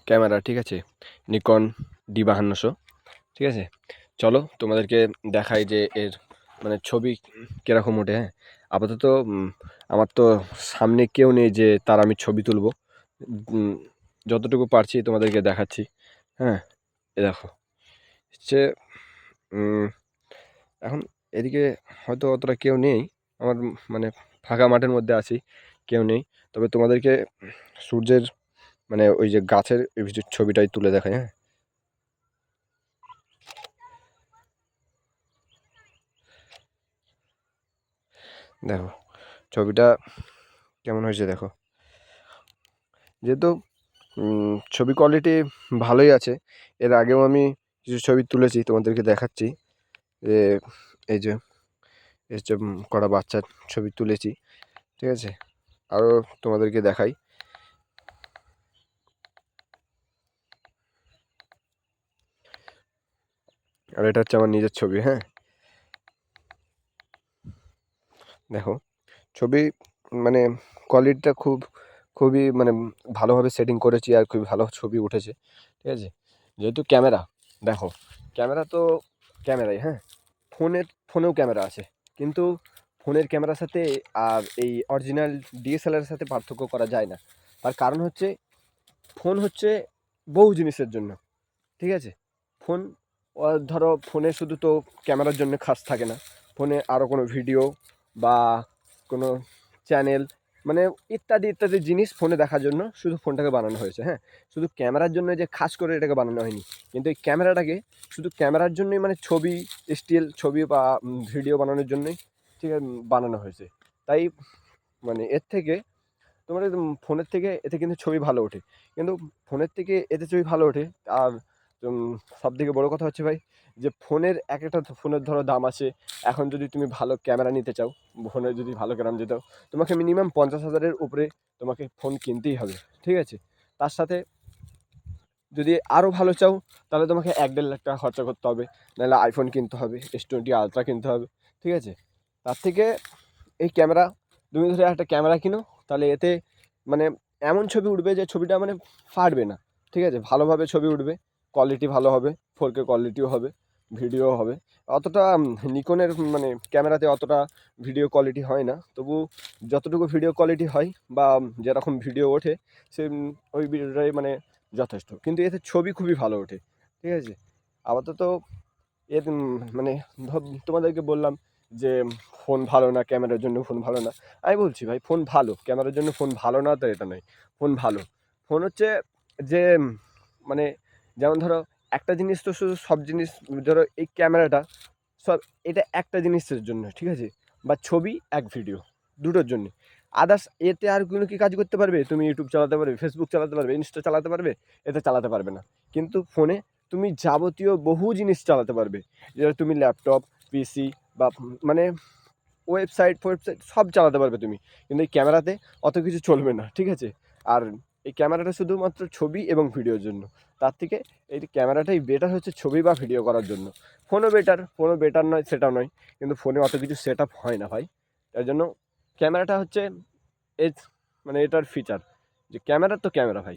Camera, ঠিক আছে, Nikon D5200, ঠিক আছে। চলো তোমাদেরকে দেখাই যে এর মানে ছবি কীরকম ওঠে। হ্যাঁ, আপাতত আমার তো সামনে কেউ নেই যে তার আমি ছবি তুলবো। যতটুকু পারছি তোমাদেরকে দেখাচ্ছি। হ্যাঁ, এ দেখো হচ্ছে এখন এদিকে হয়তো অতটা কেউ নেই, আমার মানে ফাঁকা মাঠের মধ্যে আছি, কেউ নেই। তবে তোমাদেরকে সূর্যের মানে ওই যে গাছের ছবিটাই তুলে দেখাই। হ্যাঁ, দেখো ছবিটা কেমন হয়েছে দেখো। যেহেতু ছবি কোয়ালিটি ভালোই আছে, এর আগেও আমি কিছু ছবি তুলেছি, তোমাদেরকে দেখাচ্ছি। যে এই যে এই যে কটা বাচ্চার ছবি তুলেছি, ঠিক আছে। আরও তোমাদেরকে দেখাই। আর এটা হচ্ছে আমার নিজের ছবি। হ্যাঁ, দেখো ছবি মানে কোয়ালিটিটা খুবই মানে ভালোভাবে সেটিং করেছি, আর খুবই ভালো ছবি উঠেছে, ঠিক আছে। যেহেতু ক্যামেরা, দেখো ক্যামেরা তো ক্যামেরাই। হ্যাঁ, ফোনেও ক্যামেরা আছে, কিন্তু ফোনের ক্যামেরার সাথে আর এই অরিজিনাল DSLR-এর সাথে পার্থক্য করা যায় না। তার কারণ হচ্ছে ফোন হচ্ছে বহু জিনিসের জন্য, ঠিক আছে। ফোন ধরো ফোনে শুধু তো ক্যামেরার জন্য খাস থাকে না, ফোনে আরও কোনো ভিডিও বা কোনো চ্যানেল মানে ইত্যাদি জিনিস ফোনে দেখার জন্য শুধু ফোনটাকে বানানো হয়েছে। হ্যাঁ, শুধু ক্যামেরার জন্য যে খাস করে এটাকে বানানো হয়নি, কিন্তু এই ক্যামেরাটাকে শুধু ক্যামেরার জন্যই মানে ছবি, স্টিল ছবি বা ভিডিও বানানোর জন্যই ঠিক আছে বানানো হয়েছে। তাই মানে এর থেকে তোমার ফোনের থেকে এতে কিন্তু ছবি ভালো ওঠে, কিন্তু ফোনের থেকে এতে ছবি ভালো ওঠে। আর সব থেকে বড়ো কথা হচ্ছে ভাই, যে ফোনের এক একটা ফোনের ধরো দাম আছে। এখন যদি তুমি ভালো ক্যামেরা নিতে চাও, ফোনের যদি ভালো ক্যামেরা নিতে চাও, তোমাকে মিনিমাম 50,000-এর উপরে তোমাকে ফোন কিনতেই হবে, ঠিক আছে। তার সাথে যদি আরও ভালো চাও, তাহলে তোমাকে 1-1.5 লাখ টাকা খরচা করতে হবে, নাহলে আইফোন কিনতে হবে, S20 আলট্রা কিনতে হবে, ঠিক আছে। তার থেকে এই ক্যামেরা, তুমি ধরো একটা ক্যামেরা কিনো, তাহলে এতে মানে এমন ছবি উঠবে যে ছবিটা মানে ফাটবে না, ঠিক আছে। ভালোভাবে ছবি উঠবে, কোয়ালিটি ভালো হবে, 4K কোয়ালিটিও হবে, ভিডিও হবে। অতটা নিকনের মানে ক্যামেরাতে অতটা ভিডিও কোয়ালিটি হয় না, তবু যতটুকু ভিডিও কোয়ালিটি হয় বা যেরকম ভিডিও ওঠে সে ওই ভিডিওটাই মানে যথেষ্ট। কিন্তু এতে ছবি খুবই ভালো ওঠে, ঠিক আছে। আপাতত এর মানে তোমাদেরকে বললাম যে ফোন ভালো না, ক্যামেরার জন্য ফোন ভালো না। আমি বলছি ভাই ফোন ভালো, ক্যামেরার জন্য ফোন ভালো না তো এটা নয়। ফোন ভালো, ফোন হচ্ছে যে মানে যেমন ধরো একটা জিনিস তো শুধু সব জিনিস, ধরো এই ক্যামেরাটা সব এটা একটা জিনিসের জন্য, ঠিক আছে। বা ছবি এক ভিডিও দুটোর জন্য। আদার্স এতে আর কোনো কি কাজ করতে পারবে? তুমি ইউটিউব চালাতে পারবে, ফেসবুক চালাতে পারবে, ইনস্টা চালাতে পারবে, এতে চালাতে পারবে না। কিন্তু ফোনে তুমি যাবতীয় বহু জিনিস চালাতে পারবে, যেটা তুমি ল্যাপটপ, পিসি বা মানে ওয়েবসাইট সব চালাতে পারবে তুমি। কিন্তু এই ক্যামেরাতে অত কিছু চলবে না, ঠিক আছে। আর এই ক্যামেরাটা শুধুমাত্র ছবি এবং ভিডিওর জন্য। তার থেকে এই ক্যামেরাটাই বেটার হচ্ছে ছবি বা ভিডিও করার জন্য। ফোনও বেটার নয় সেটা নয়, কিন্তু ফোনে অত কিছু সেট আপ হয় না ভাই। তাই জন্য ক্যামেরাটা হচ্ছে এর মানে এটার ফিচার, যে ক্যামেরা তো ক্যামেরা ভাই।